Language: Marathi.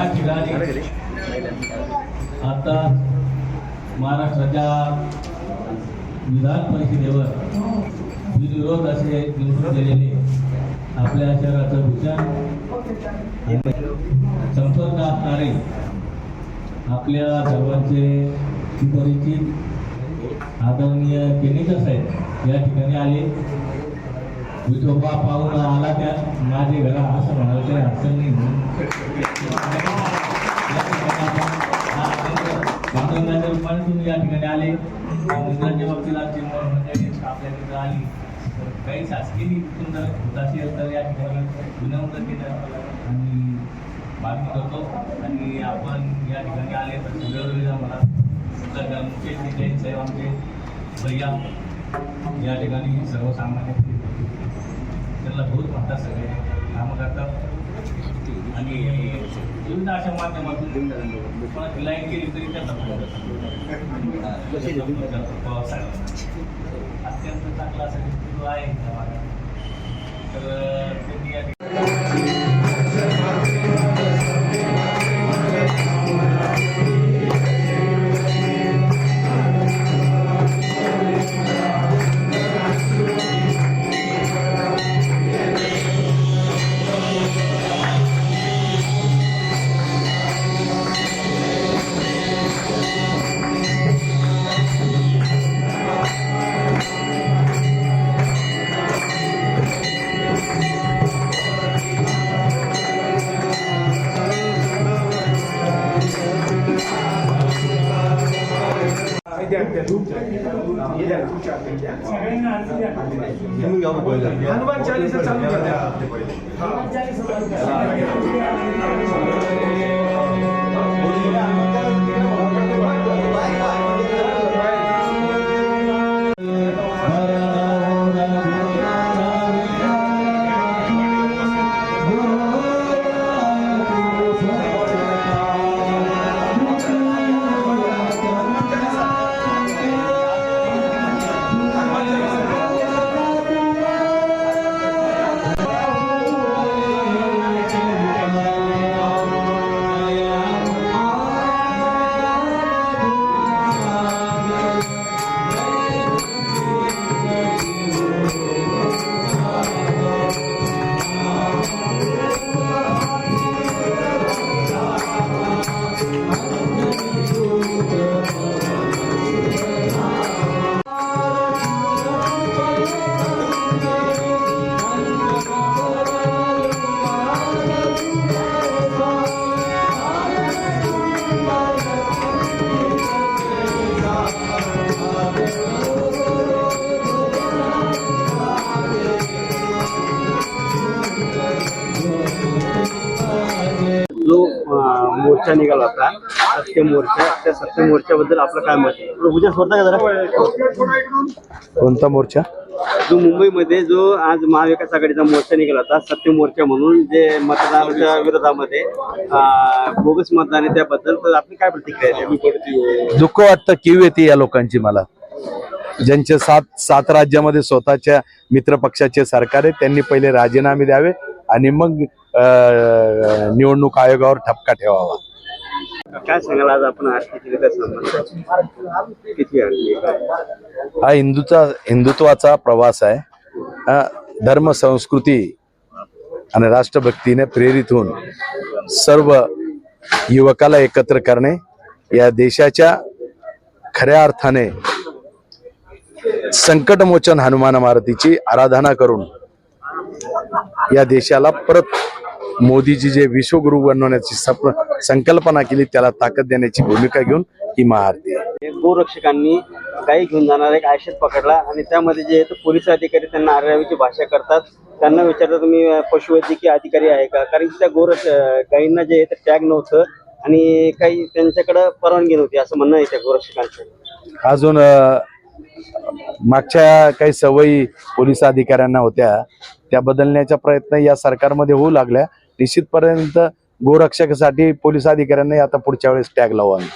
या ठिकाणी आता महाराष्ट्राच्या विधान परिषदेवर बिनविरोध असे निवडून गेलेले आपल्या शहराचं भूषण संपर्क असणारे आपल्या सर्वांचे सुपरिचित आदरणीय केनिकर साहेब या ठिकाणी आले। विठोबा पाहून आला त्या माझे घरा असं म्हणाल काही अडचण नाही तुम्ही या ठिकाणी आले। मुलांच्या बाबतीत आपल्याकडे आली काही शासकीय सुंदर होत असेल तर या ठिकाणी विनम्रतेने आणि मागणी करतो आणि आपण या ठिकाणी आले तर वेळोवेळी आम्हाला मुकेश जैन साहेब आमचे भैया या ठिकाणी सर्वसामान्य त्यांना बहुत म्हणतात सगळे कामं करतात आणि विविध अशा माध्यमातून लाईन केली तरी त्यांना अत्यंत चांगला असा जो आहे तर त्यांनी या हनुमान चालीसा चालू मोर्चा निघाला होता सत्य मोर्चा। त्या सत्य मोर्चाबद्दल आपलं काय मत आहे? उद्या स्वतः का जरा कोणता मोर्चा? जो मुंबईमध्ये जो आज महाविकास आघाडीचा मोर्चा निघाला होता सत्य मोर्चा म्हणून, जे मतदानाच्या विरोधामध्ये बोगस मतदान आहे त्याबद्दल, तर आपली काय प्रतिक्रिया आहे? दुःख वाटतं, कीव येते या लोकांची मला। ज्यांचे सात राज्यामध्ये स्वतःच्या मित्र पक्षाचे सरकार आहे त्यांनी पहिले राजीनामे द्यावे आणि मग निवडणूक आयोगावर ठपका ठेवावा। काय सांगाल आज आपण आर्थिक किती हा हिंदुत्वाचा प्रवास आहे। धर्म संस्कृती आणि राष्ट्रभक्तीने प्रेरित होऊन सर्व युवकाला एकत्र करणे, या देशाच्या खऱ्या अर्थाने संकटमोचन हनुमान मारुतीची आराधना करून या देशाला परत मोदीजी जे विश्वगुरु बनवण्याची संकल्पना केली त्याला ताकद देण्याची भूमिका घेऊन ही महाआरती आहे। गोरक्षकांनी गाई घेऊन जाणार एक आयशेत पकडला आणि त्यामध्ये जे पोलीस अधिकारी त्यांना आररावीची भाषा करतात। त्यांना विचारतात तुम्ही पशुवैद्यकीय अधिकारी आहे का, कारण की त्या गायींना जे आहे ते टॅग नव्हतं आणि काही त्यांच्याकडे परवानगी नव्हती असं म्हणणं आहे त्या गोरक्षकांचं। अजून मागच्या काही सवयी पोलीस अधिकाऱ्यांना होत्या त्या बदलण्याचा प्रयत्न या सरकारमध्ये होऊ लागल्या। निश्चितपर्यंत गोरक्षकासाठी पोलीस अधिकाऱ्यांना आता पुढच्या वेळेस टॅग लावू आम्ही।